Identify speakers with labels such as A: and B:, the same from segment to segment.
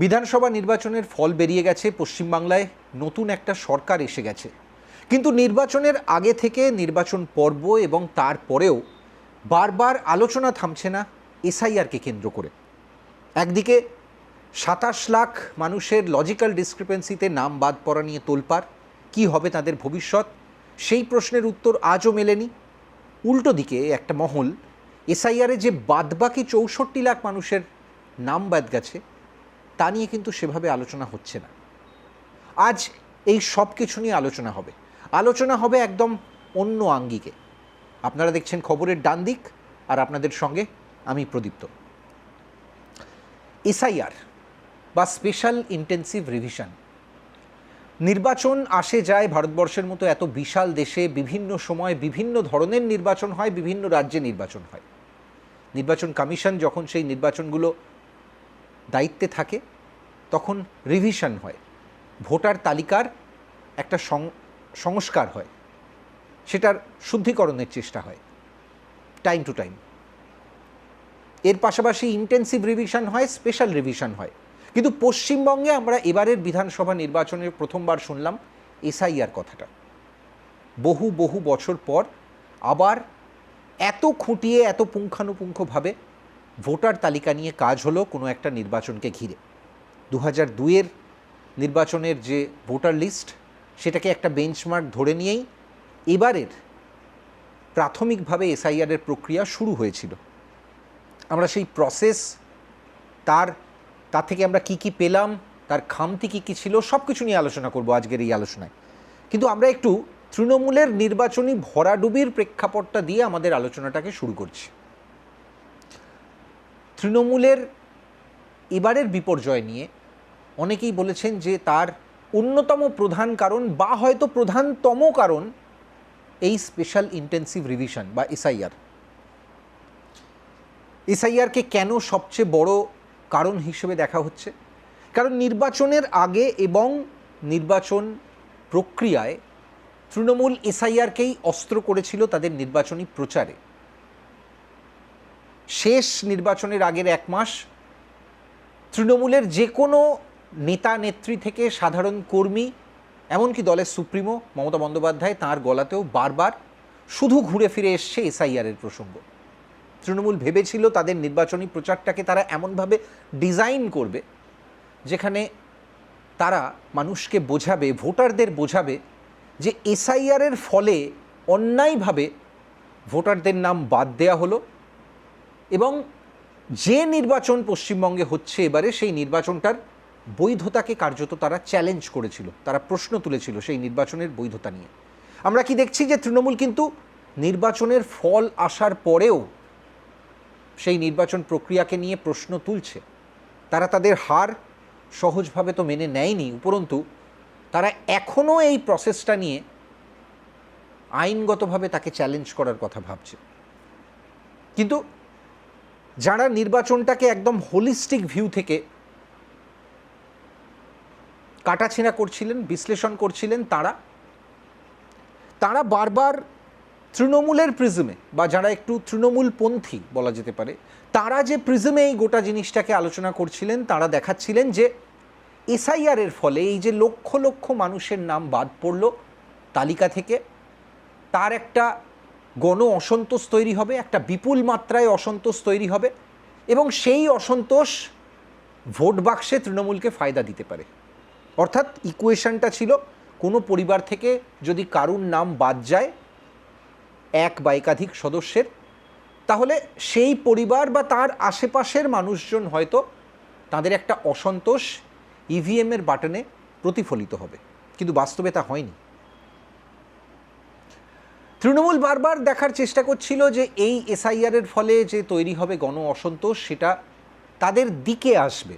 A: বিধানসভা নির্বাচনের ফল বেরিয়ে গেছে, পশ্চিমবাংলায় নতুন একটা সরকার এসে গেছে। কিন্তু নির্বাচনের আগে থেকে নির্বাচন পর্ব এবং তারপরেও বারবার আলোচনা থামছে না এসআইআরকে কেন্দ্র করে। একদিকে ২৭ লাখ মানুষের লজিক্যাল ডিসক্রিপেন্সিতে নাম বাদ পড়া নিয়ে তোলপাড়, কী হবে তাদের ভবিষ্যৎ, সেই প্রশ্নের উত্তর আজও মেলেনি। উল্টো দিকে একটা মহল এসআইআরে যে বাদবাকি ৬৪ লাখ মানুষের নাম বাদ গেছে তা নিয়ে কিন্তু সেভাবে আলোচনা হচ্ছে না। আজ এই সব কিছু নিয়ে আলোচনা হবে একদম অন্য আঙ্গিকে। আপনারা দেখছেন খবরের ডান দিক, আর আপনাদের সঙ্গে আমি প্রদীপ্ত। এসআইআর বা স্পেশাল ইন্টেন্সিভ রিভিশন, নির্বাচন আসে যায় ভারতবর্ষের মতো এত বিশাল দেশে, বিভিন্ন সময় বিভিন্ন ধরনের নির্বাচন হয়, বিভিন্ন রাজ্যে নির্বাচন হয়। নির্বাচন কমিশন যখন সেই নির্বাচনগুলো দায়িত্বে থাকে তখন রিভিশন হয়, ভোটার তালিকার একটা সংস্কার হয়, সেটার শুদ্ধিকরণের চেষ্টা হয় টাইম টু টাইম। এর পাশাপাশি ইন্টেন্সিভ রিভিশন হয়, স্পেশাল রিভিশন হয়। কিন্তু পশ্চিমবঙ্গে আমরা এবারের বিধানসভা নির্বাচনে প্রথমবার শুনলাম এসআইআর কথাটা। বহু বহু বছর পর আবার এত খুঁটিয়ে এত পুঙ্খানুপুঙ্খভাবে ভোটার তালিকা নিয়ে কাজ হলো কোনো একটা নির্বাচনকে ঘিরে। ২০০২-এর নির্বাচনের যে ভোটার লিস্ট, সেটাকে একটা বেঞ্চমার্ক ধরে নিয়েই এবারের প্রাথমিকভাবে এসআইআরের প্রক্রিয়া শুরু হয়েছিল। আমরা সেই প্রসেস, তার থেকে আমরা কি কি পেলাম, তার খামতি কী কী ছিল, সব কিছু নিয়ে আলোচনা করব আজকের এই আলোচনায়। কিন্তু আমরা একটু তৃণমূলের নির্বাচনী ভরাডুবির প্রেক্ষাপটটা দিয়ে আমাদের আলোচনাটাকে শুরু করছি। তৃণমূলের এবারের বিপর্যয় নিয়ে অনেকেই বলেছেন যে তার অন্যতম প্রধান কারণ বা হয়তো প্রধানতম কারণ এই স্পেশাল ইন্টেন্সিভ রিভিশন বা এসআইআর। এসআইআরকে কেন সবচেয়ে বড় কারণ হিসেবে দেখা হচ্ছে? কারণ নির্বাচনের আগে এবং নির্বাচন প্রক্রিয়ায় তৃণমূল এসআইআরকেই অস্ত্র করেছিল তাদের নির্বাচনী প্রচারে। শেষ নির্বাচনের আগের ১ মাস তৃণমূলের যে কোনো নেতা নেত্রী থেকে সাধারণ কর্মী, এমনকি দলের সুপ্রিমো মমতা বন্দ্যোপাধ্যায়, তাঁর গলাতেও বারবার শুধু ঘুরে ফিরে এসছে এসআইআরের প্রসঙ্গ। তৃণমূল ভেবেছিল তাদের নির্বাচনী প্রচারটাকে তারা এমনভাবে ডিজাইন করবে যেখানে তারা মানুষকে বোঝাবে, ভোটারদের বোঝাবে যে এসআইআরের ফলে অন্যায়ভাবে ভোটারদের নাম বাদ দেওয়া হলো এবং যে নির্বাচন পশ্চিমবঙ্গে হচ্ছে এবারে, সেই নির্বাচনটার বৈধতাকে কার্যত তারা চ্যালেঞ্জ করেছিল, তারা প্রশ্ন তুলেছিল সেই নির্বাচনের বৈধতা নিয়ে। আমরা কি দেখছি যে তৃণমূল কিন্তু নির্বাচনের ফল আসার পরেও সেই নির্বাচন প্রক্রিয়াকে নিয়ে প্রশ্ন তুলছে। তারা তাদের হার সহজভাবে তো মেনে নেয়নি, উপরন্তু তারা এখনও এই প্রসেসটা নিয়ে আইনগতভাবে তাকে চ্যালেঞ্জ করার কথা ভাবছে। কিন্তু যারা নির্বাচনটাকে একদম হোলিস্টিক ভিউ থেকে কাটাছেঁড়া করছিলেন, বিশ্লেষণ করছিলেন, তারা বারবার তৃণমূলের প্রিজমে, বা যারা একটু তৃণমূলপন্থী বলা যেতে পারে, তারা যে প্রিজমে এই গোটা জিনিসটাকে আলোচনা করছিলেন, তারা দেখাচ্ছিলেন যে এসআইআরের ফলে এই যে লক্ষ লক্ষ মানুষের নাম বাদ পড়ল তালিকা থেকে, তার একটা গণ অসন্তোষ তৈরি হবে, একটা বিপুল মাত্রায় অসন্তোষ তৈরি হবে এবং সেই অসন্তোষ ভোট বাক্সে তৃণমূলকে ফায়দা দিতে পারে। অর্থাৎ ইকুয়েশনটা ছিল, কোনো পরিবার থেকে যদি কারুর নাম বাদ যায় এক বা একাধিক সদস্যের, তাহলে সেই পরিবার বা তার আশেপাশের মানুষজন হয়তো তাদের একটা অসন্তোষ ইভিএমের বাটনে প্রতিফলিত হবে। কিন্তু বাস্তবে তা হয়নি। তৃণমূল বারবার দেখার চেষ্টা করছিল যে এই এসআইআরের ফলে যে তৈরি হবে গণ অসন্তোষ, সেটা তাদের দিকে আসবে।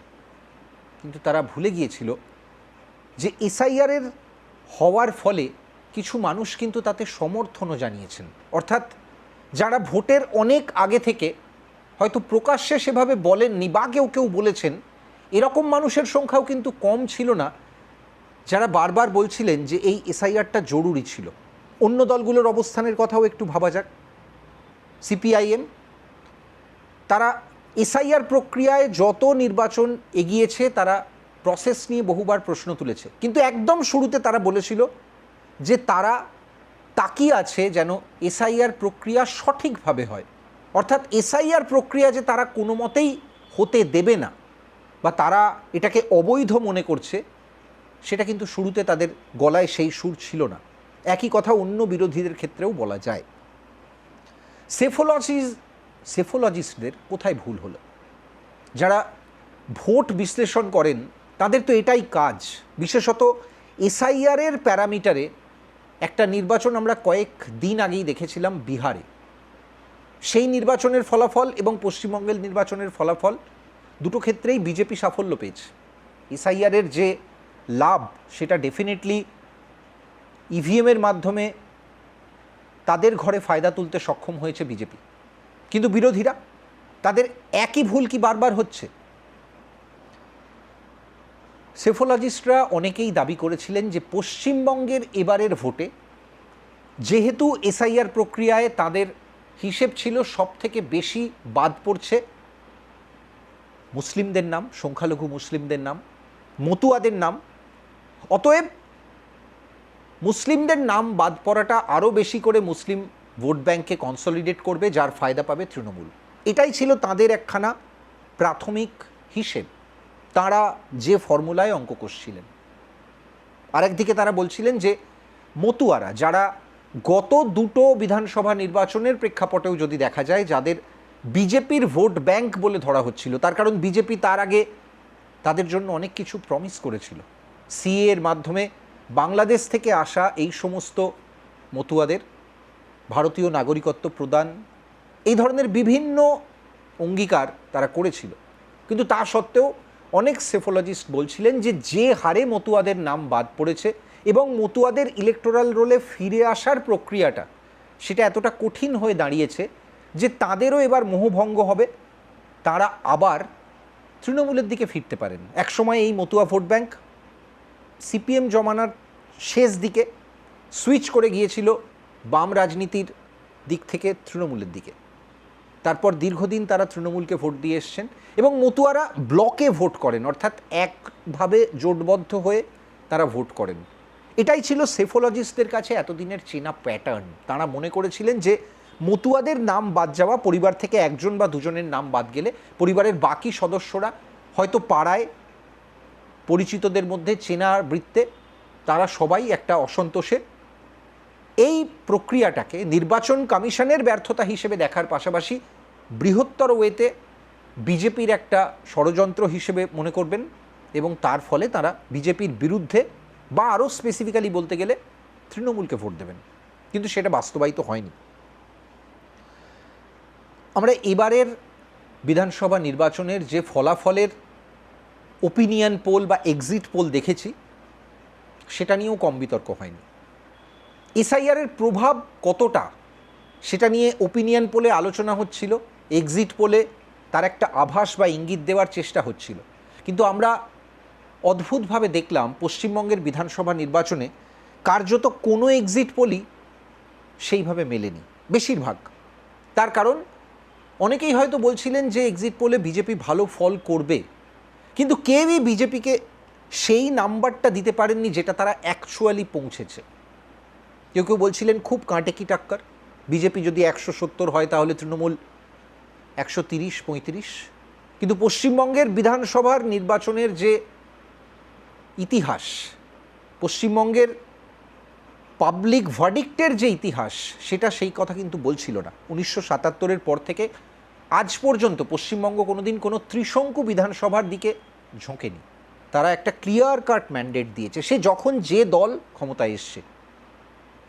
A: কিন্তু তারা ভুলে গিয়েছিল যে এসআইআরের হওয়ার ফলে কিছু মানুষ কিন্তু তাতে সমর্থনও জানিয়েছেন। অর্থাৎ যারা ভোটের অনেক আগে থেকে হয়তো প্রকাশ্যে সেভাবে বলেননি বা কেউ কেউ বলেছেন, এরকম মানুষের সংখ্যাও কিন্তু কম ছিল না যারা বারবার বলছিলেন যে এই এসআইআরটা জরুরি ছিল। অন্য দলগুলোর অবস্থানের কথাও একটু ভাবা যাক। সিপিআইএম, তারা এসআইআর প্রক্রিয়ায় যত নির্বাচন এগিয়েছে তারা প্রসেস নিয়ে বহুবার প্রশ্ন তুলেছে, কিন্তু একদম শুরুতে তারা বলেছিল যে তারা তাকিয়ে আছে যেন এসআইআর প্রক্রিয়া সঠিকভাবে হয়, অর্থাৎ এসআইআর প্রক্রিয়া যে তারা কোনো মতেই হতে দেবে না বা তারা এটাকে অবৈধ মনে করছে, সেটা কিন্তু শুরুতে তাদের গলায় সেই সুর ছিল না। একই কথা অন্য বিরোধীদের ক্ষেত্রেও বলা যায়। সেফোলজিস্টদের কোথায় ভুল হলো? যারা ভোট বিশ্লেষণ করেন তাদের তো এটাই কাজ। বিশেষত এসআইআরের প্যারামিটারে একটা নির্বাচন আমরা কয়েক দিন আগেই দেখেছিলাম বিহারে। সেই নির্বাচনের ফলাফল এবং পশ্চিমবঙ্গের নির্বাচনের ফলাফল দুটো ক্ষেত্রেই বিজেপি সাফল্য পেয়েছে। এসআইআরের যে লাভ সেটা ডেফিনেটলি ইভিএমের মাধ্যমে তাদের ঘরে ফায়দা তুলতে সক্ষম হয়েছে বিজেপি, কিন্তু বিরোধীরা তাদের একই ভুল কি বারবার হচ্ছে? সেফোলজিস্টরা অনেকেই দাবি করেছিলেন যে পশ্চিমবঙ্গের এবারের ভোটে যেহেতু এসআইআর প্রক্রিয়ায় তাদের হিসেব ছিল সব থেকে বেশি বাদ পড়ছে মুসলিমদের নাম, সংখ্যালঘু মুসলিমদের নাম, মতুয়াদের নাম, অতএব মুসলিমদের নাম বাদ পড়াটা আরও বেশি করে মুসলিম ভোট ব্যাংকে কনসলিডেট করবে, যার ফায়দা পাবে তৃণমূল। এটাই ছিল তাদের একখানা প্রাথমিক হিসেব। তারা যে ফর্মুলায় অঙ্ক কষছিলেন। আরেকদিকে তারা বলছিলেন যে মতুয়ারা, যারা গত দুটো বিধানসভা নির্বাচনের প্রেক্ষাপটেও যদি দেখা যায় যাদের বিজেপির ভোট ব্যাংক বলে ধরা হচ্ছিল, তার কারণ বিজেপি তার আগে তাদের জন্য অনেক কিছু প্রমিস করেছিল। সিএ এর মাধ্যমে বাংলাদেশ থেকে আসা এই সমস্ত মতুয়াদের ভারতীয় নাগরিকত্ব প্রদান, এই ধরনের বিভিন্ন অঙ্গীকার তারা করেছিল। কিন্তু তা সত্ত্বেও অনেক সেফোলজিস্ট বলছিলেন যে যে হারে মতুয়াদের নাম বাদ পড়েছে এবং মতুয়াদের ইলেকটোরাল রোলে ফিরে আসার প্রক্রিয়াটা সেটা এতটা কঠিন হয়ে দাঁড়িয়েছে যে তাদেরও এবার মোহভঙ্গ হবে, তারা আবার তৃণমূলের দিকে ফিরতে পারেন। একসময় এই মতুয়া ভোট ব্যাংক সিপিএম জমানার শেষ দিকে সুইচ করে গিয়েছিল বাম রাজনীতির দিক থেকে তৃণমূলের দিকে। তারপর দীর্ঘদিন তারা তৃণমূলকে ভোট দিয়ে এসছেন এবং মতুয়ারা ব্লকে ভোট করেন, অর্থাৎ একভাবে জোটবদ্ধ হয়ে তারা ভোট করেন। এটাই ছিল সেফোলজিস্টদের কাছে এতদিনের চেনা প্যাটার্ন। তারা মনে করেছিলেন যে মতুয়াদের নাম বাদ যাওয়া, পরিবার থেকে একজন বা দুজনের নাম বাদ গেলে পরিবারের বাকি সদস্যরা হয়তো পাড়ায় পরিচিতদের মধ্যে চেনা বৃত্তে তারা সবাই একটা অসন্তোষে এই প্রক্রিয়াটাকে নির্বাচন কমিশনের ব্যর্থতা হিসেবে দেখার পাশাপাশি বৃহত্তর ওয়েতে বিজেপির একটা ষড়যন্ত্র হিসেবে মনে করবেন এবং তার ফলে তারা বিজেপির বিরুদ্ধে বা আরও স্পেসিফিক্যালি বলতে গেলে তৃণমূলকে ভোট দেবেন। কিন্তু সেটা বাস্তবায়িত হয়নি। আমরা এবারের বিধানসভা নির্বাচনের যে ফলাফলের ওপিনিয়ন পোল বা এক্সিট পোল দেখেছি সেটা নিয়েও কম বিতর্ক হয়নি। এসআইআরের প্রভাব কতটা সেটা নিয়ে ওপিনিয়ন পোলে আলোচনা হচ্ছিল, এক্সিট পোলে তার একটা আভাস বা ইঙ্গিত দেওয়ার চেষ্টা হচ্ছিল। কিন্তু আমরা অদ্ভুতভাবে দেখলাম পশ্চিমবঙ্গের বিধানসভা নির্বাচনে কার্যত কোনো এক্সিট পোলই সেইভাবে মেলেনি বেশিরভাগ। তার কারণ অনেকেই হয়তো বলছিলেন যে এক্সিট পোলে বিজেপি ভালো ফল করবে, কিন্তু কেউই বিজেপিকে সেই নাম্বারটা দিতে পারেননি যেটা তারা অ্যাকচুয়ালি পৌঁছেছে। কেউ কেউ বলছিলেন খুব কাঁটেকি টাক্কর, বিজেপি যদি 170 হয় তাহলে তৃণমূল 130-35। কিন্তু পশ্চিমবঙ্গের বিধানসভার নির্বাচনের যে ইতিহাস, পশ্চিমবঙ্গের পাবলিক ভার্ডিক্টের যে ইতিহাস, সেটা সেই কথা কিন্তু বলছিল না। 1977-এর পর থেকে আজ পর্যন্ত পশ্চিমবঙ্গ কোনোদিন কোনো ত্রিশঙ্কু বিধানসভার দিকে ঝোঁকেনি। তারা একটা ক্লিয়ার কাট ম্যান্ডেট দিয়েছে, সে যখন যে দল ক্ষমতায় এসছে,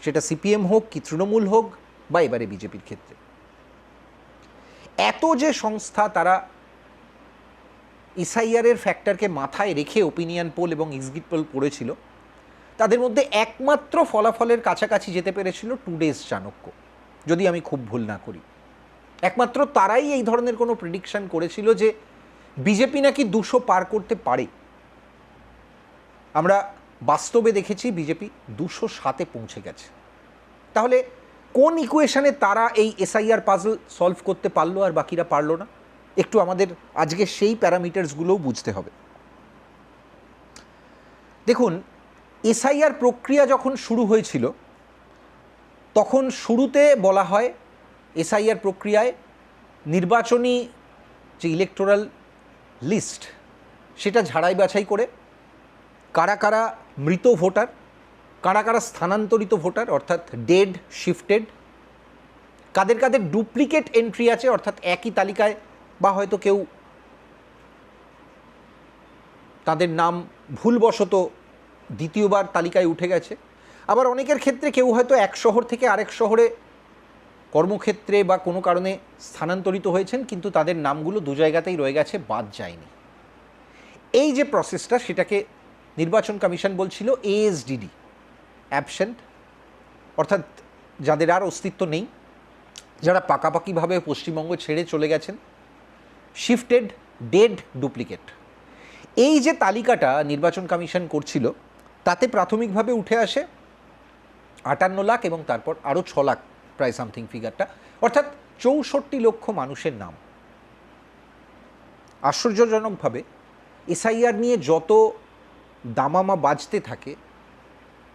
A: সেটা সিপিএম হোক কি তৃণমূল হোক বা এবারে বিজেপির ক্ষেত্রে। এত যে সংস্থা তারা এসআইআরের ফ্যাক্টরকে মাথায় রেখে ওপিনিয়ন পোল এবং এক্সিট পোল করেছিল, তাদের মধ্যে একমাত্র ফলাফলের কাছাকাছি যেতে পেরেছিল টুডেজ চাণক্য, যদি আমি খুব ভুল না করি। একমাত্র তারাই এই ধরনের কোনো প্রেডিকশন করেছিল যে বিজেপি নাকি 200 পার করতে পারে। আমরা বাস্তবে দেখেছি বিজেপি 207-এ পৌঁছে গেছে। তাহলে কোন ইকুয়েশনে তারা এই এসআইআর পাজল সলভ করতে পারলো আর বাকিরা পারলো না? একটু আমাদের আজকে সেই প্যারামিটার্সগুলোও বুঝতে হবে। দেখুন, এসআইআর প্রক্রিয়া যখন শুরু হয়েছিল তখন শুরুতে বলা হয় এসআইআর প্রক্রিয়ায় নির্বাচনী যে ইলেকটোরাল লিস্ট সেটা ঝাড়াই বাছাই করে কারা কারা মৃত ভোটার, কারা কারা স্থানান্তরিত ভোটার অর্থাৎ ডেড শিফটেড, কাদের কাদের ডুপ্লিকেট এন্ট্রি আছে অর্থাৎ একই তালিকায় বা হয়তো কেউ তাদের নাম ভুলবশত দ্বিতীয়বার তালিকায় উঠে গেছে, আবার অনেকের ক্ষেত্রে কেউ হয়তো এক শহর থেকে আরেক শহরে কর্মক্ষেত্রে বা কোনো কারণে স্থানান্তরিত হয়েছেন কিন্তু তাদের নামগুলো দু জায়গাতেই রয়ে গেছে, বাদ যায়নি। এই যে প্রসেসটা সেটাকে নির্বাচন কমিশন বলছিল এএসডিডি, অ্যাবসেন্ট, অর্থাৎ যাদের আর অস্তিত্ব নেই, যারা পাকাপাকিভাবে পশ্চিমবঙ্গ ছেড়ে চলে গেছেন, শিফটেড, ডেড, ডুপ্লিকেট। এই যে তালিকাটা নির্বাচন কমিশন করছিল তাতে প্রাথমিকভাবে উঠে আসে 58 লাখ এবং তারপর আরও 6 লাখ প্রায় সামথিং ফিগারটা, অর্থাৎ 64 লক্ষ মানুষের নাম। আশ্চর্যজনকভাবে এসআইআর নিয়ে যত দামামা বাজতে থাকে,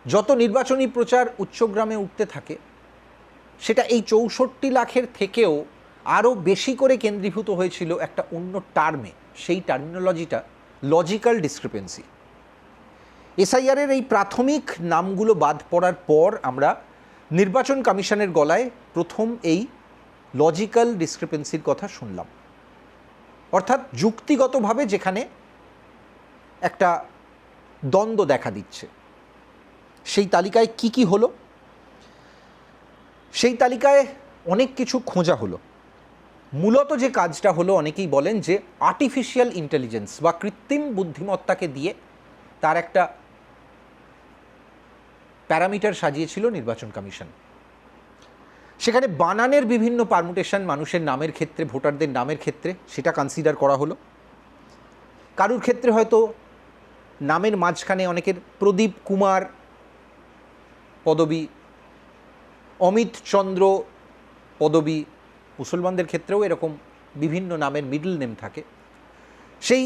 A: যত নির্বাচনী প্রচার উচ্চগ্রামে উঠতে থাকে, সেটা এই 64 লাখের থেকেও আরও বেশি করে কেন্দ্রীভূত হয়েছিল একটা অন্য টার্মে, সেই টার্মিনোলজিটা লজিক্যাল ডিসক্রিপেন্সি। এসআইআরের এই প্রাথমিক নামগুলো বাদ পড়ার পর আমরা নির্বাচন কমিশনের গলায় প্রথম এই লজিক্যাল ডিসক্রিপেন্সির কথা শুনলাম, অর্থাৎ যুক্তিগতভাবে যেখানে একটা দ্বন্দ্ব দেখা দিচ্ছে। সেই তালিকায় কি কি হলো? সেই তালিকায় অনেক কিছু খোঁজা হলো। মূলত যে কাজটা হলো, অনেকেই বলেন যে আর্টিফিশিয়াল ইন্টেলিজেন্স বা কৃত্রিম বুদ্ধিমত্তাকে দিয়ে তার একটা প্যারামিটার সাজিয়েছিল নির্বাচন কমিশন। সেখানে বানানের বিভিন্ন পারমুটেশন মানুষের নামের ক্ষেত্রে, ভোটারদের নামের ক্ষেত্রে সেটা কনসিডার করা হলো। কারুর ক্ষেত্রে হয়তো নামের মাঝখানে অনেকের প্রদীপ কুমার পদবী, অমিত চন্দ্র পদবী, মুসলমানদের ক্ষেত্রেও এরকম বিভিন্ন নামের মিডল নেম থাকে। সেই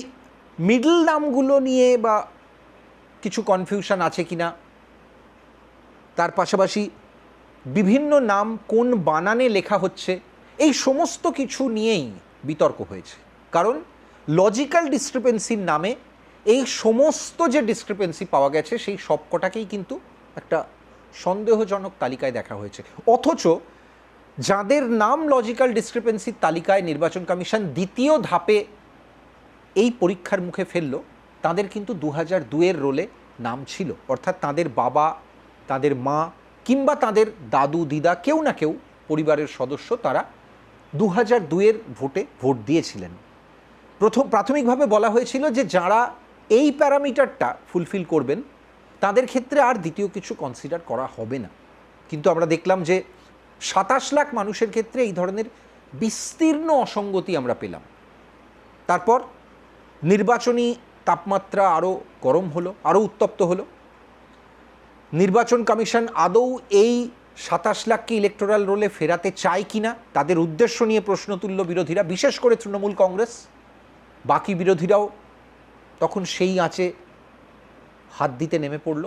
A: মিডল নামগুলো নিয়ে বা কিছু কনফিউশন আছে কিনা, তার পাশাপাশি বিভিন্ন নাম কোন বানানে লেখা হচ্ছে, এই সমস্ত কিছু নিয়েই বিতর্ক হয়েছে। কারণ লজিক্যাল ডিসক্রিপেন্সির নামে এই সমস্ত যে ডিসক্রিপেন্সি পাওয়া গেছে সেই সবকটাকেই কিন্তু একটা সন্দেহজনক তালিকায় দেখা হয়েছে। অথচ যাদের নাম লজিক্যাল ডিসক্রিপেন্সির তালিকায় নির্বাচন কমিশন দ্বিতীয় ধাপে এই পরীক্ষার মুখে ফেলল, তাদের কিন্তু 2002-এর রোলে নাম ছিল, অর্থাৎ তাদের বাবা, তাদের মা কিংবা তাদের দাদু দিদা কেউ না কেউ পরিবারের সদস্য তারা 2002-এর ভোটে ভোট দিয়েছিলেন। প্রাথমিকভাবে বলা হয়েছিল যে যারা এই প্যারামিটারটা ফুলফিল করবেন তাদের ক্ষেত্রে আর দ্বিতীয় কিছু কনসিডার করা হবে না। কিন্তু আমরা দেখলাম যে 27 লাখ মানুষের ক্ষেত্রে এই ধরনের বিস্তীর্ণ অসঙ্গতি আমরা পেলাম। তারপর নির্বাচনী তাপমাত্রা আরও গরম হলো, আরও উত্তপ্ত হলো। নির্বাচন কমিশন আদৌ এই 27 লাখকে ইলেকটোরাল রোলে ফেরাতে চায় কিনা তাদের উদ্দেশ্য নিয়ে প্রশ্ন তুলল বিরোধীরা, বিশেষ করে তৃণমূল কংগ্রেস। বাকি বিরোধীরাও তখন সেই আঁচে হাত দিতে নেমে পড়ল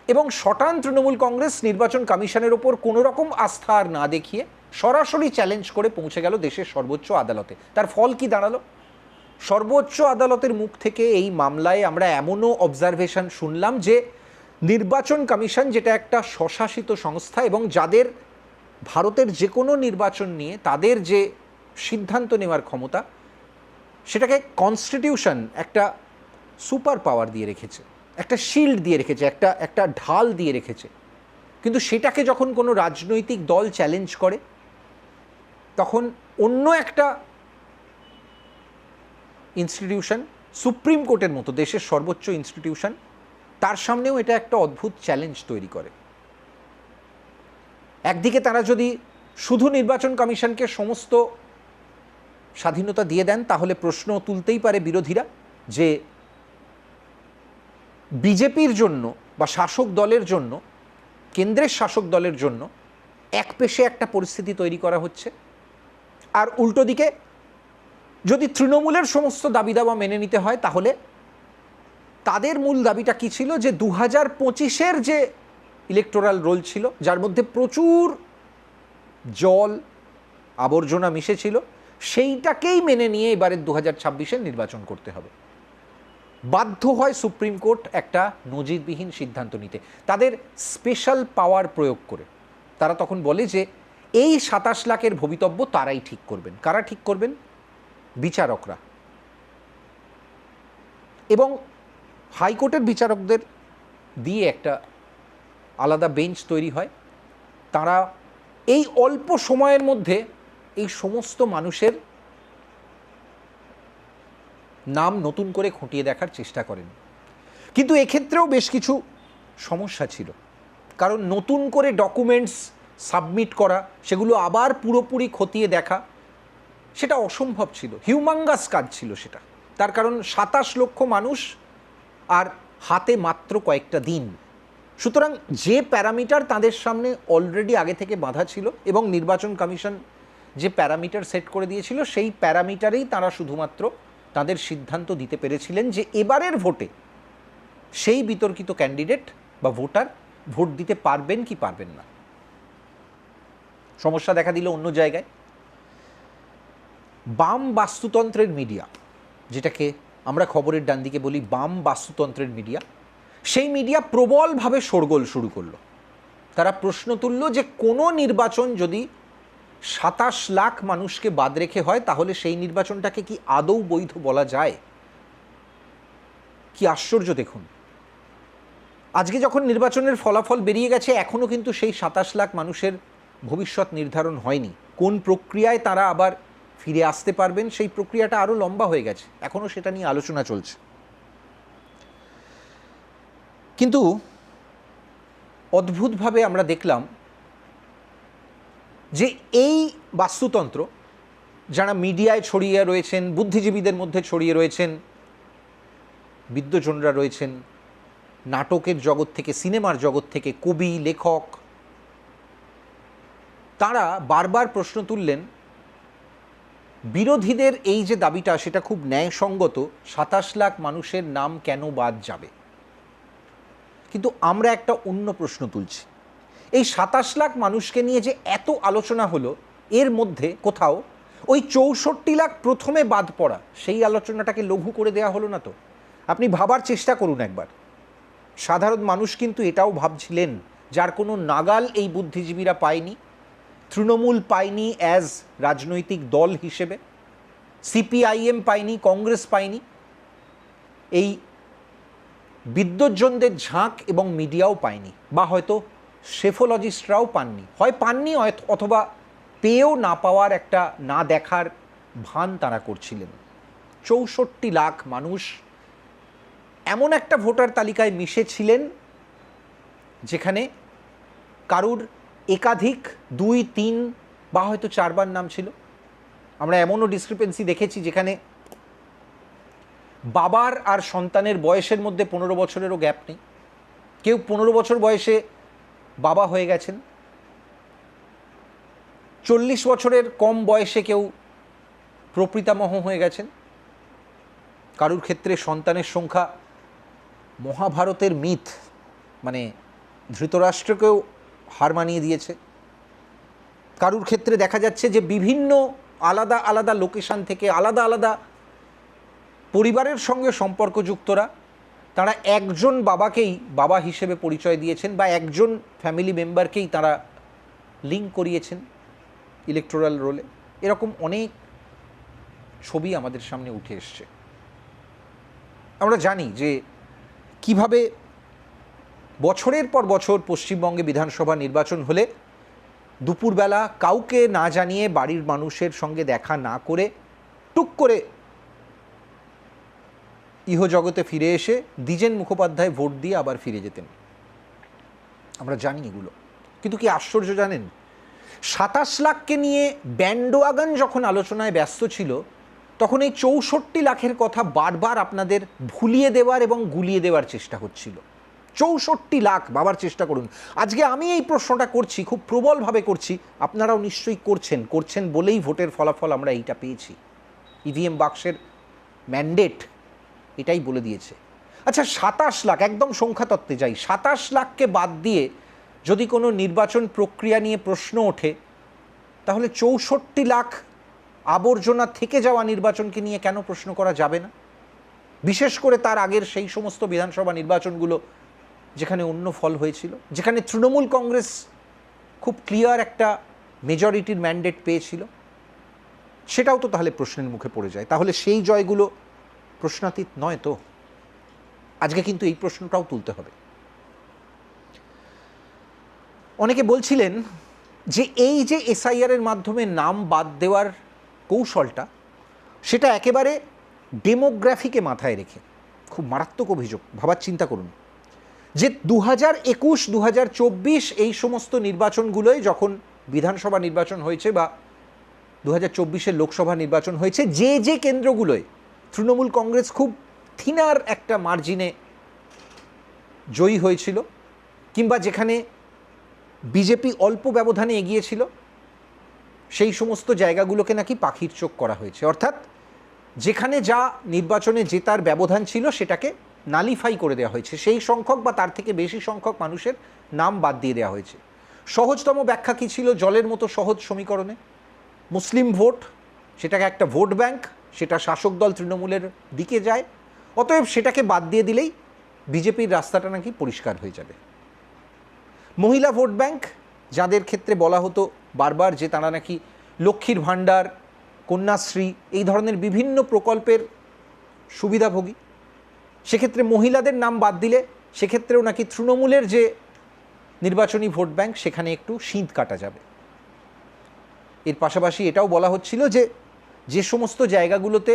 A: এবং শটান তৃণমূল কংগ্রেস নির্বাচন কমিশনের ওপর কোনো রকম আস্থা আর না দেখিয়ে সরাসরি চ্যালেঞ্জ করে পৌঁছে গেল দেশের সর্বোচ্চ আদালতে। তার ফল কি দাঁড়ালো? সর্বোচ্চ আদালতের মুখ থেকে এই মামলায় আমরা এমনও অবজারভেশন শুনলাম যে নির্বাচন কমিশন, যেটা একটা স্বশাসিত সংস্থা এবং যাদের ভারতের যে কোনো নির্বাচন নিয়ে তাদের যে সিদ্ধান্ত নেওয়ার ক্ষমতা, সেটাকে কনস্টিটিউশন একটা সুপার পাওয়ার দিয়ে রেখেছে, একটা শিল্ড দিয়ে রেখেছে, একটা ঢাল দিয়ে রেখেছে। কিন্তু সেটাকে যখন কোনো রাজনৈতিক দল চ্যালেঞ্জ করে তখন অন্য একটা ইনস্টিটিউশন, সুপ্রিম কোর্টের মতো দেশের সর্বোচ্চ ইনস্টিটিউশন, তার সামনেও এটা একটা অদ্ভুত চ্যালেঞ্জ তৈরি করে। একদিকে তারা যদি শুধু নির্বাচন কমিশনকে সমস্ত স্বাধীনতা দিয়ে দেন তাহলে প্রশ্ন তুলতেই পারে বিরোধীরা যে বিজেপির জন্য বা শাসক দলের জন্য, কেন্দ্রের শাসক দলের জন্য একপেশে একটা পরিস্থিতি তৈরি করা হচ্ছে, আর উল্টো দিকে যদি তৃণমূলের সমস্ত দাবি দাবা মেনে নিতে হয় তাদের মূল দাবিটা কি ছিল, যে 2025-এর যে ইলেকটোরাল রোল ছিল, যার মধ্যে প্রচুর জল আবর্জনা মিশেছিল, সেইটাকেই মেনে নিয়ে এবারের 2026-এর নির্বাচন করতে হবে। বাধ্য হয় সুপ্রিম কোর্ট একটা নজিরবিহীন সিদ্ধান্ত নিতে, তাদের স্পেশাল পাওয়ার প্রয়োগ করে। তারা তখন বলে যে এই 27 লাখের ভবিতব্য তারাই ঠিক করবেন। কারা ঠিক করবেন? বিচারকরা। এবং হাইকোর্টের বিচারকদের দিয়ে একটা আলাদা বেঞ্চ তৈরি হয়। তারা এই অল্প সময়ের মধ্যে এই সমস্ত মানুষের নাম নতুন করে খুঁটিয়ে দেখার চেষ্টা করেন। কিন্তু এক্ষেত্রেও বেশ কিছু সমস্যা ছিল, কারণ নতুন করে ডকুমেন্টস সাবমিট করা, সেগুলো আবার পুরোপুরি খতিয়ে দেখা, সেটা অসম্ভব ছিল, হিউমাঙ্গাস কাজ ছিল সেটা। তার কারণ 27 লক্ষ মানুষ আর হাতে মাত্র কয়েকটা দিন। সুতরাং যে প্যারামিটার তাদের সামনে অলরেডি আগে থেকে বাঁধা ছিল, এবং নির্বাচন কমিশন যে প্যারামিটার সেট করে দিয়েছিল, সেই প্যারামিটারেই তারা শুধুমাত্র তাদের সিদ্ধান্ত দিতে পেরেছিলেন যে এবারের ভোটে সেই বিতর্কিত ক্যান্ডিডেট বা ভোটার ভোট দিতে পারবেন কি পারবেন না। সমস্যা দেখা দিল অন্য জায়গায়। বাম বাস্তুতন্ত্রের মিডিয়া, যেটাকে আমরা খবরের ডান দিকে বলি বাম বাস্তুতন্ত্রের মিডিয়া, সেই মিডিয়া প্রবলভাবে শোরগোল শুরু করলো। তারা প্রশ্ন তুলল যে কোনো নির্বাচন যদি 27 লাখ মানুষকে বাদ রেখে হয়, তাহলে সেই নির্বাচনটাকে কি আদৌ বৈধ বলা যায়? কি আশ্চর্য দেখুন, আজকে যখন নির্বাচনের ফলাফল বেরিয়ে গেছে, এখনও কিন্তু সেই 27 লাখ মানুষের ভবিষ্যৎ নির্ধারণ হয়নি। কোন প্রক্রিয়ায় তারা আবার ফিরে আসতে পারবেন, সেই প্রক্রিয়াটা আরও লম্বা হয়ে গেছে, এখনও সেটা নিয়ে আলোচনা চলছে। কিন্তু অদ্ভুতভাবে আমরা দেখলাম যে এই বাস্তুতন্ত্র, যারা মিডিয়ায় ছড়িয়ে রয়েছেন, বুদ্ধিজীবীদের মধ্যে ছড়িয়ে রয়েছেন, বিদ্বজনরা রয়েছেন, নাটকের জগৎ থেকে, সিনেমার জগৎ থেকে, কবি, লেখক, তারা বারবার প্রশ্ন তুললেন বিরোধীদের এই যে দাবিটা, সেটা খুব ন্যায়সঙ্গত, 27 লাখ মানুষের নাম কেন বাদ যাবে। কিন্তু আমরা একটা অন্য প্রশ্ন তুলছি, এই 27 লাখ মানুষকে নিয়ে যে এত আলোচনা হলো, এর মধ্যে কোথাও ওই 64 লাখ প্রথমে বাদ পড়া, সেই আলোচনাটাকে লঘু করে দেওয়া হলো না তো? আপনি ভাবার চেষ্টা করুন একবার। সাধারণ মানুষ কিন্তু এটাও ভাবছিলেন, যার কোনো নাগাল এই বুদ্ধিজীবীরা পায়নি, তৃণমূল পায়নি অ্যাজ রাজনৈতিক দল হিসেবে, সিপিআইএম পায়নি, কংগ্রেস পায়নি, এই বিদ্বজ্জনদের ঝাঁক এবং মিডিয়াও পায়নি, বা হয়তো সেফোলজিস্টরাও পাননি, হয় পাননি অথবা পেয়েও না পাওয়ার একটা না দেখার ভান তারা করছিলেন। 64 লাখ মানুষ এমন একটা ভোটার তালিকায় মিশেছিলেন যেখানে কারুর একাধিক 2, 3 বা হয়তো 4 বার নাম ছিল। আমরা এমনও ডিসক্রিপেন্সি দেখেছি যেখানে বাবার আর সন্তানের বয়সের মধ্যে 15 বছরেরও গ্যাপ নেই। কেউ 15 বছর বয়সে বাবা হয়ে গেছেন, 40 বছরের কম বয়সে কেউ প্রপিতামহ হয়ে গেছেন, কারুর ক্ষেত্রে সন্তানের সংখ্যা মহাভারতের মিথ, মানে ধৃতরাষ্ট্রকেও হার মানিয়ে দিয়েছে। কারুর ক্ষেত্রে দেখা যাচ্ছে যে বিভিন্ন আলাদা আলাদা লোকেশন থেকে আলাদা আলাদা পরিবারের সঙ্গে সম্পর্কযুক্তরা, তারা একজন বাবাকেই বাবা হিসেবে পরিচয় দিয়েছেন, বা একজন ফ্যামিলি মেম্বারকেই তারা লিঙ্ক করিয়েছেন ইলেকটোরাল রোলে। এরকম অনেক ছবি আমাদের সামনে উঠে এসছে। আমরা জানি যে কিভাবে বছরের পর বছর পশ্চিমবঙ্গে বিধানসভা নির্বাচন হলে দুপুরবেলা কাউকে না জানিয়ে, বাড়ির মানুষের সঙ্গে দেখা না করে, টুক করে ইহজগতে ফিরে এসে দ্বিজেন মুখোপাধ্যায় ভোট দিয়ে আবার ফিরে যেতেন। আমরা জানি এগুলো। কিন্তু কি আশ্চর্য জানেন, 27 লাখকে নিয়ে ব্যান্ডওয়াগন যখন আলোচনায় ব্যস্ত ছিল, তখন এই 64 লাখের কথা বারবার আপনাদের ভুলিয়ে দেওয়ার এবং গুলিয়ে দেওয়ার চেষ্টা হচ্ছিল। 64 লাখ ভাবার চেষ্টা করুন। আজকে আমি এই প্রশ্নটা করছি, খুব প্রবলভাবে করছি, আপনারাও নিশ্চয়ই করছেন বলেই ভোটের ফলাফল আমরা এইটা পেয়েছি। ইভিএম বাক্সের ম্যান্ডেট এটাই বলে দিয়েছে। আচ্ছা, 27 লাখ, একদম সংখ্যাতত্ত্বে যাই, 27 লাখকে বাদ দিয়ে যদি কোনো নির্বাচন প্রক্রিয়া নিয়ে প্রশ্ন ওঠে, তাহলে 64 লাখ আবর্জনা থেকে যাওয়া নির্বাচনকে নিয়ে কেন প্রশ্ন করা যাবে না? বিশেষ করে তার আগের সেই সমস্ত বিধানসভা নির্বাচনগুলো যেখানে অন্য ফল হয়েছিল, যেখানে তৃণমূল কংগ্রেস খুব ক্লিয়ার একটা মেজরিটির ম্যান্ডেট পেয়েছিল, সেটাও তো তাহলে প্রশ্নের মুখে পড়ে যায়। তাহলে সেই জয়গুলো প্রশ্নাতীত নয় তো? আজকে কিন্তু এই প্রশ্নটাও তুলতে হবে। অনেকে বলছিলেন যে এই যে এসআইআর এর মাধ্যমে নাম বাদ দেওয়ার কৌশলটা, সেটা একেবারে ডেমোগ্রাফিকে মাথায় রেখে। খুব মারাত্মক অভিযোগ। ভাবার চিন্তা করুন যে 2021, 2024 এই সমস্ত নির্বাচনগুলোয় যখন বিধানসভা নির্বাচন হয়েছে বা 2024-এর লোকসভা নির্বাচন হয়েছে, যে যে কেন্দ্রগুলোয় তৃণমূল কংগ্রেস খুব থিনার একটা মার্জিনে জয়ী হয়েছিল, কিংবা যেখানে বিজেপি অল্প ব্যবধানে এগিয়েছিল, সেই সমস্ত জায়গাগুলোকে নাকি পাখির চোখ করা হয়েছে। অর্থাৎ যেখানে যা নির্বাচনে জেতার ব্যবধান ছিল সেটাকে নালিফাই করে দেওয়া হয়েছে, সেই সংখ্যক বা তার থেকে বেশি সংখ্যক মানুষের নাম বাদ দিয়ে দেওয়া হয়েছে। সহজতম ব্যাখ্যা কী ছিল জলের মতো সহজ সমীকরণে? মুসলিম ভোট, সেটাকে একটা ভোট ব্যাংক, সেটা শাসক দল তৃণমূলের দিকে যায়, অতএব সেটাকে বাদ দিয়ে দিলেই বিজেপির রাস্তাটা নাকি পরিষ্কার হয়ে যাবে। মহিলা ভোট ব্যাংক, যাদের ক্ষেত্রে বলা হতো বারবার যে তারা নাকি লক্ষ্মীর ভাণ্ডার, কন্যাশ্রী এই ধরনের বিভিন্ন প্রকল্পের সুবিধাভোগী, সেক্ষেত্রে মহিলাদের নাম বাদ দিলে সেক্ষেত্রেও নাকি তৃণমূলের যে নির্বাচনী ভোট ব্যাংক সেখানে একটু শীত কাটা যাবে। এর পাশাপাশি এটাও বলা হচ্ছিল যে যে সমস্ত জায়গাগুলোতে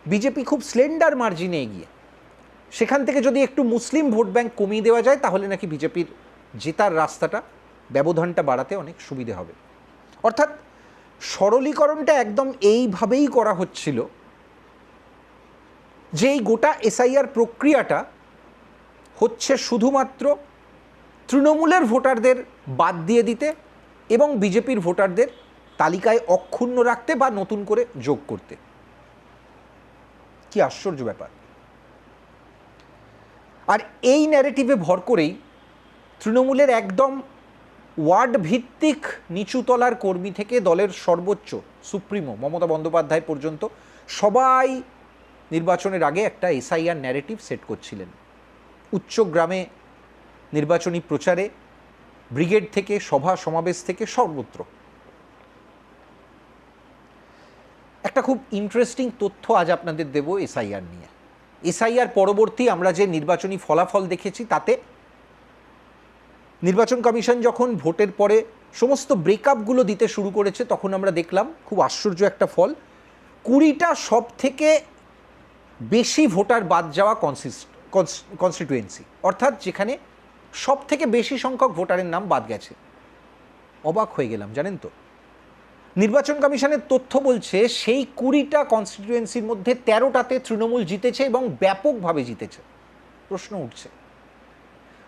A: বিজেপি খুব স্লেন্ডার মার্জিনে এগিয়ে, সেখান থেকে যদি একটু মুসলিম ভোট ব্যাংক কমিয়ে দেওয়া যায় তাহলে নাকি বিজেপির জেতার রাস্তাটা, ব্যবধানটা বাড়াতে অনেক সুবিধে হবে। অর্থাৎ সরলীকরণটা একদম এইভাবেই করা হচ্ছিল যে এই গোটা এসআইআর প্রক্রিয়াটা হচ্ছে শুধুমাত্র তৃণমূলের ভোটারদের বাদ দিয়ে দিতে এবং বিজেপির ভোটারদের তালিকায় অক্ষুণ্ণ রাখতে বা নতুন করে যোগ করতে। কি আশ্চর্য ব্যাপার! আর এই ন্যারেটিভে ভর করেই তৃণমূলের একদম ওয়ার্ড ভিত্তিক নিচুতলার কর্মী থেকে দলের সর্বোচ্চ সুপ্রিমো মমতা বন্দ্যোপাধ্যায় পর্যন্ত সবাই নির্বাচনের আগে একটা এসআইআর ন্যারেটিভ সেট করছিলেন। উচ্চগ্রামে নির্বাচনী প্রচারে, ব্রিগেড থেকে, সভা সমাবেশ থেকে, সর্বত্র। একটা খুব ইন্টারেস্টিং তথ্য আজ আপনাদের দেব এসআইআর নিয়ে। এসআইআর পরবর্তী আমরা যে নির্বাচনী ফলাফল দেখেছি, তাতে নির্বাচন কমিশন যখন ভোটের পরে সমস্ত ব্রেকআপগুলো দিতে শুরু করেছে, তখন আমরা দেখলাম খুব আশ্চর্য একটা ফল। 20টা সব থেকে বেশি ভোটার বাদ যাওয়া কনস্টিটুয়েন্সি, অর্থাৎ যেখানে সব থেকে বেশি সংখ্যক ভোটারের নাম বাদ গেছে। অবাক হয়ে গেলাম, জানেন তো। নির্বাচন কমিশনের তথ্য বলছে সেই 20টা কনস্টিটুয়েন্সির মধ্যে 13টাতে তৃণমূল জিতেছে এবং ব্যাপকভাবে জিতেছে। প্রশ্ন উঠছে,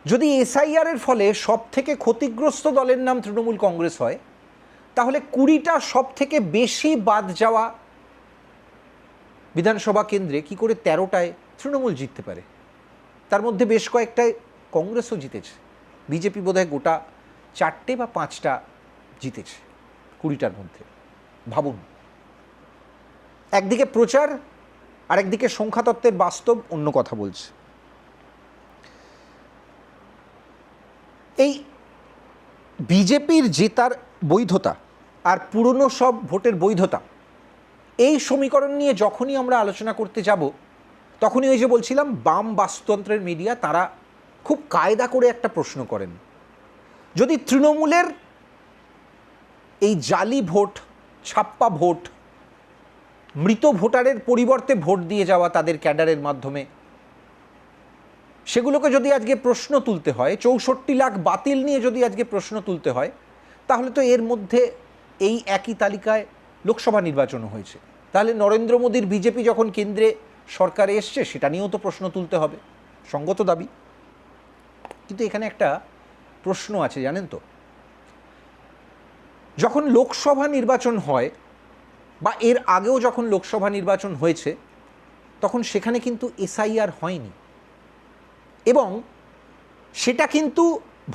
A: যদি এসআইআর এর ফলে সব থেকে ক্ষতিগ্রস্ত দলের নাম তৃণমূল কংগ্রেস হয়, তাহলে 20টা সব থেকে বেশি বাদ যাওয়া বিধানসভা কেন্দ্রে কি করে 13টায় তৃণমূল জিততে পারে? তার মধ্যে বেশ কয়েকটায় কংগ্রেসও জিতেছে, বিজেপি বোধহয় গোটা 4টে বা 5টা জিতেছে 20টার মধ্যে। ভাবুন, একদিকে প্রচার আর একদিকে সংখ্যাতত্ত্বের বাস্তব অন্য কথা বলছে। এই বিজেপির জেতার বৈধতা আর পুরনো সব ভোটের বৈধতা, এই সমীকরণ নিয়ে যখনই আমরা আলোচনা করতে যাব, তখনই ওই যে বলছিলাম বাম বাস্তুতন্ত্রের মিডিয়া তারা খুব কায়দা করে একটা প্রশ্ন করেন, যদি তৃণমূলের এই জালি ভোট, ছাপ্পা ভোট, মৃত ভোটারের পরিবর্তে ভোট দিয়ে যাওয়া তাদের ক্যাডারের মাধ্যমে, সেগুলোকে যদি আজকে প্রশ্ন তুলতে হয়, 64 লাখ বাতিল নিয়ে যদি আজকে প্রশ্ন তুলতে হয়, তাহলে তো এর মধ্যে এই একই তালিকায় লোকসভা নির্বাচনও হয়েছে। তাহলে নরেন্দ্র মোদীর বিজেপি যখন কেন্দ্রে সরকারে এসছে, সেটা নিয়েও তো প্রশ্ন তুলতে হবে, সঙ্গত দাবি। কিন্তু এখানে একটা প্রশ্ন আছে, জানেন তো। যখন লোকসভা নির্বাচন হয় বা এর আগেও যখন লোকসভা নির্বাচন হয়েছে, তখন সেখানে কিন্তু এসআইআর হয়নি। এবং সেটা কিন্তু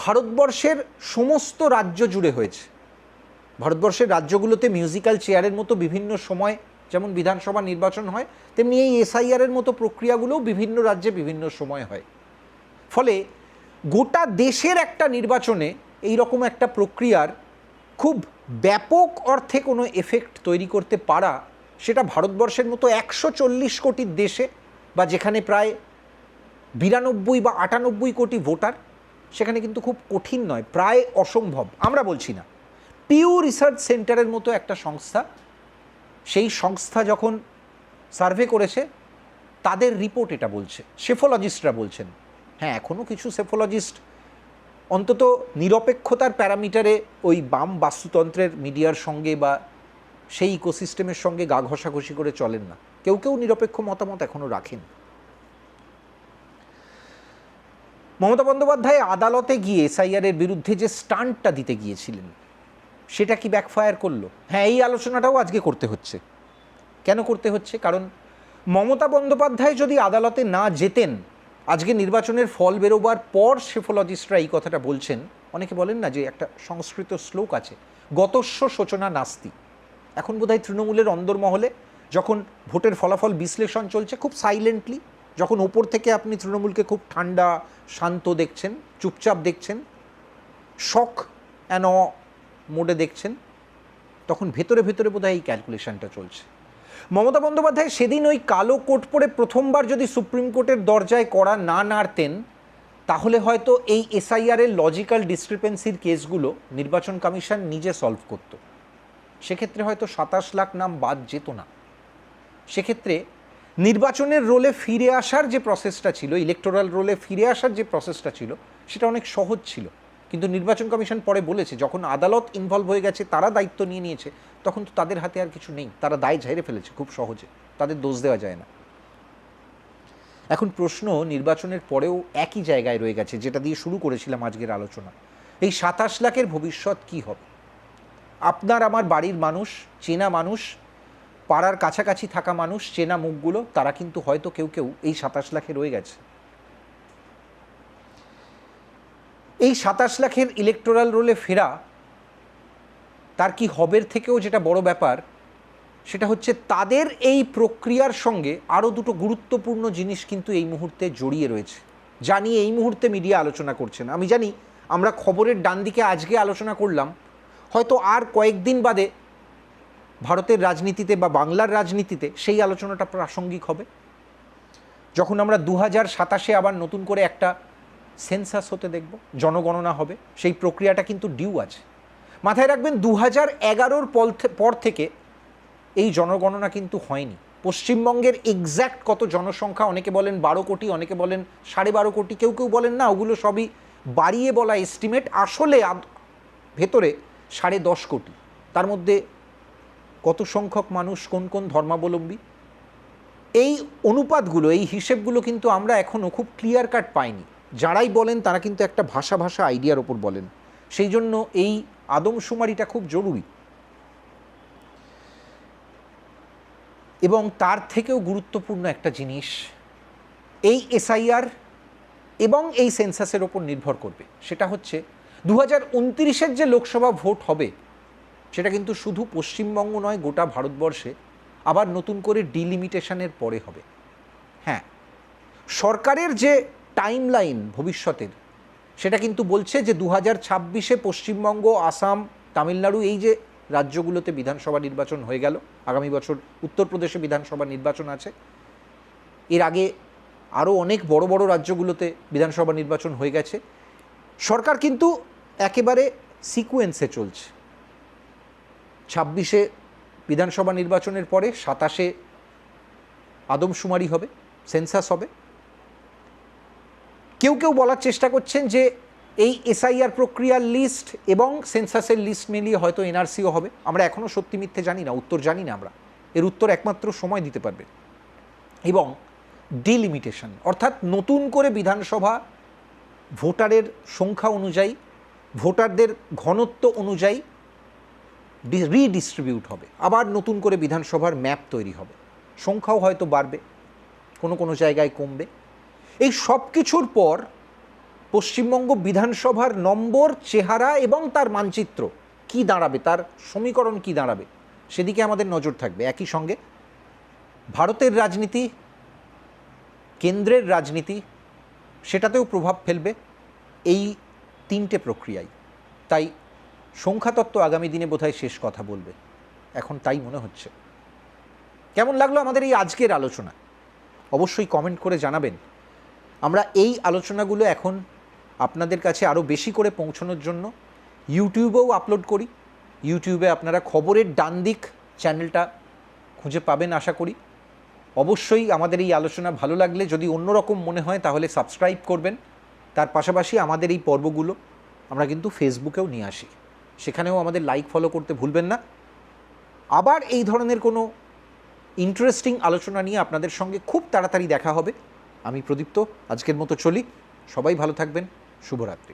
A: ভারতবর্ষের সমস্ত রাজ্য জুড়ে হয়েছে। ভারতবর্ষের রাজ্যগুলোতে মিউজিক্যাল চেয়ারের মতো বিভিন্ন সময় যেমন বিধানসভা নির্বাচন হয়, তেমনি এই এসআইআরের মতো প্রক্রিয়াগুলোও বিভিন্ন রাজ্যে বিভিন্ন সময় হয়। ফলে গোটা দেশের একটা নির্বাচনে এই রকম একটা প্রক্রিয়ার খুব ব্যাপক অর্থে কোনো এফেক্ট তৈরি করতে পারা, সেটা ভারতবর্ষের মতো 140 কোটির দেশে, বা যেখানে প্রায় 92 বা 98 কোটি ভোটার, সেখানে কিন্তু খুব কঠিন নয়, প্রায় অসম্ভব। আমরা বলছি না, পিউ রিসার্চ সেন্টারের মতো একটা সংস্থা, সেই সংস্থা যখন সার্ভে করেছে তাদের রিপোর্ট এটা বলছে, সেফোলজিস্টরা বলছেন। হ্যাঁ, এখনও কিছু সেফোলজিস্ট অন্তত নিরপেক্ষতার প্যারামিটারে ওই বাম বাস্তুতন্ত্রের মিডিয়ার সঙ্গে বা সেই ইকোসিস্টেমের সঙ্গে গা ঘষাঘষি করে চলেন না, কেউ কেউ নিরপেক্ষ মতামত এখনও রাখেন। মমতা বন্দ্যোপাধ্যায় আদালতে গিয়ে এসআইআরের বিরুদ্ধে যে স্টান্টটা দিতে গিয়েছিলেন, সেটা কি ব্যাকফায়ার করলো? হ্যাঁ, এই আলোচনাটাও আজকে করতে হচ্ছে। কেন করতে হচ্ছে? কারণ মমতা বন্দ্যোপাধ্যায় যদি আদালতে না যেতেন, আজকে নির্বাচনের ফল বেরোবার পর সেফোলজিস্টরা এই কথাটা বলছেন। অনেকে বলেন না যে একটা সংস্কৃত শ্লোক আছে, গতস্য শোচনা নাস্তি। এখন বোধহয় তৃণমূলের অন্দরমহলে যখন ভোটের ফলাফল বিশ্লেষণ চলছে, খুব সাইলেন্টলি, যখন ওপর থেকে আপনি তৃণমূলকে খুব ঠান্ডা শান্ত দেখছেন, চুপচাপ দেখছেন, শক অ্যান্ড মোডে দেখছেন, তখন ভেতরে ভেতরে বোধহয় এই ক্যালকুলেশনটা চলছে। মমতা বন্দ্যোপাধ্যায় সেদিন ওই কালো কোট পরে প্রথমবার যদি সুপ্রিম কোর্টের দরজায় কড়া না নাড়তেন, তাহলে হয়তো এই এসআইআরের লজিক্যাল ডিসক্রিপেন্সির কেসগুলো নির্বাচন কমিশন নিজে সলভ করত। সেক্ষেত্রে হয়তো 27 লাখ নাম বাদ যেত না। সেক্ষেত্রে নির্বাচনের রোলে ফিরে আসার যে প্রসেসটা ছিল, ইলেকটোরাল রোলে ফিরে আসার যে প্রসেসটা ছিল, সেটা অনেক সহজ ছিল। কিন্তু নির্বাচন কমিশন পরে বলেছে, যখন আদালত ইনভলভ হয়ে গেছে, তারা দায়িত্ব নিয়ে নিয়েছে, তখন তো তাদের হাতে আর কিছু নেই, তারা দায় ঝেড়ে ফেলেছে খুব সহজে, তাদের দোষ দেওয়া যায় না। এখন প্রশ্ন নির্বাচনের পরেও একই জায়গায় রয়ে গেছে, যেটা দিয়ে শুরু করেছিলাম আজকের আলোচনা। এই 27 লাখের ভবিষ্যৎ কি হবে? আপনার আমার বাড়ির মানুষ, চেনা মানুষ, পাড়ার কাছাকাছি থাকা মানুষ, চেনা মুখগুলো, তারা কিন্তু হয়তো কেউ কেউ এই 27 লাখে রয়ে গেছে। এই 27 লাখের ইলেকটোরাল রোলে ফেরা তার কি হবের থেকেও যেটা বড় ব্যাপার, সেটা হচ্ছে তাদের এই প্রক্রিয়ার সঙ্গে আরও দুটো গুরুত্বপূর্ণ জিনিস কিন্তু এই মুহূর্তে জড়িয়ে রয়েছে, যা নিয়ে এই মুহূর্তে মিডিয়া আলোচনা করছে না। আমি জানি আমরা খবরের ডান দিকে আজকে আলোচনা করলাম, হয়তো আর কয়েকদিন বাদে ভারতের রাজনীতিতে বা বাংলার রাজনীতিতে সেই আলোচনাটা প্রাসঙ্গিক হবে, যখন আমরা 2027-এ আবার নতুন করে একটা সেন্সাস হতে দেখব, জনগণনা হবে। সেই প্রক্রিয়াটা কিন্তু ডিউ আছে। মাথায় রাখবেন, 2011-র পর থেকে এই জনগণনা কিন্তু হয়নি। পশ্চিমবঙ্গের এক্স্যাক্ট কত জনসংখ্যা, অনেকে বলেন 12 কোটি, অনেকে বলেন 12.5 কোটি, কেউ কেউ বলেন না, ওগুলো সবই বাড়িয়ে বলা এস্টিমেট। আসলে ভেতরে 10.5 কোটি। তার মধ্যে কত সংখ্যক মানুষ কোন কোন ধর্মাবলম্বী, এই অনুপাতগুলো, এই হিসেবগুলো কিন্তু আমরা এখনও খুব ক্লিয়ার কাট পাইনি। যারাই বলেন তারা কিন্তু একটা ভাষা আইডিয়ার ওপর বলেন। সেই জন্য এই আদমশুমারিটা খুব জরুরি। এবং তার থেকেও গুরুত্বপূর্ণ একটা জিনিস এই এসআইআর এবং এই সেন্সাসের ওপর নির্ভর করবে, সেটা হচ্ছে 2029-এর যে লোকসভা ভোট হবে, সেটা কিন্তু শুধু পশ্চিমবঙ্গ নয়, গোটা ভারতবর্ষে আবার নতুন করে ডিলিমিটেশনের পরে হবে। হ্যাঁ, সরকারের যে টাইম লাইন ভবিষ্যতের, সেটা কিন্তু বলছে যে 2026-এ পশ্চিমবঙ্গ, আসাম, তামিলনাড়ু, এই যে রাজ্যগুলোতে বিধানসভা নির্বাচন হয়ে গেল, আগামী বছর উত্তরপ্রদেশে বিধানসভা নির্বাচন আছে, এর আগে আরও অনেক বড় বড় রাজ্যগুলোতে বিধানসভা নির্বাচন হয়ে গেছে। সরকার কিন্তু একেবারে সিকোয়েন্সে চলছে। 26-এ বিধানসভা নির্বাচনের পরে 27-এ আদমশুমারি হবে, সেন্সাস হবে। কেউ কেউ বলার চেষ্টা করছেন যে এই এসআইআর প্রক্রিয়ার লিস্ট এবং সেন্সাসের লিস্ট মিলিয়ে হয়তো এনআরসিও হবে। আমরা এখনও সত্যি মিথ্যে জানি না, উত্তর জানি না আমরা। এর উত্তর একমাত্র সময় দিতে পারবে। এবং ডিলিমিটেশন, অর্থাৎ নতুন করে বিধানসভা ভোটারের সংখ্যা অনুযায়ী, ভোটারদের ঘনত্ব অনুযায়ী রিডিস্ট্রিবিউট হবে। আবার নতুন করে বিধানসভার ম্যাপ তৈরি হবে, সংখ্যাও হয়তো বাড়বে, কোনো কোনো জায়গায় কমবে। এই সব কিছুর পর পশ্চিমবঙ্গ বিধানসভার নম্বর, চেহারা এবং তার মানচিত্র কি দাঁড়াবে, তার সমীকরণ কি দাঁড়াবে, সেদিকে আমাদের নজর থাকবে। একই সঙ্গে ভারতের রাজনীতি, কেন্দ্রের রাজনীতি, সেটাতেও প্রভাব ফেলবে এই তিনটে প্রক্রিয়ায়। তাই সংখ্যাতত্ত্ব আগামী দিনে বোধহয় শেষ কথা বলবে, এখন তাই মনে হচ্ছে। কেমন লাগলো আমাদের এই আজকের আলোচনা অবশ্যই কমেন্ট করে জানাবেন। আমরা এই আলোচনাগুলো এখন আপনাদের কাছে আরও বেশি করে পৌঁছানোর জন্য ইউটিউবেও আপলোড করি। ইউটিউবে আপনারা খবরের ডান দিক চ্যানেলটা খুঁজে পাবেন আশা করি। অবশ্যই আমাদের এই আলোচনা ভালো লাগলে যদি অন্যরকম মনে হয় তাহলে সাবস্ক্রাইব করবেন। তার পাশাপাশি আমাদের এই পর্বগুলো আমরা কিন্তু ফেসবুকেও নিয়ে আসি, সেখানেও আমাদের লাইক ফলো করতে ভুলবেন না। আবার এই ধরনের কোনো ইন্টারেস্টিং আলোচনা নিয়ে আপনাদের সঙ্গে খুব তাড়াতাড়ি দেখা হবে। আমি প্রদীপ্ত আজকের মতো চলি। সবাই ভালো থাকবেন। শুভরাত্রি।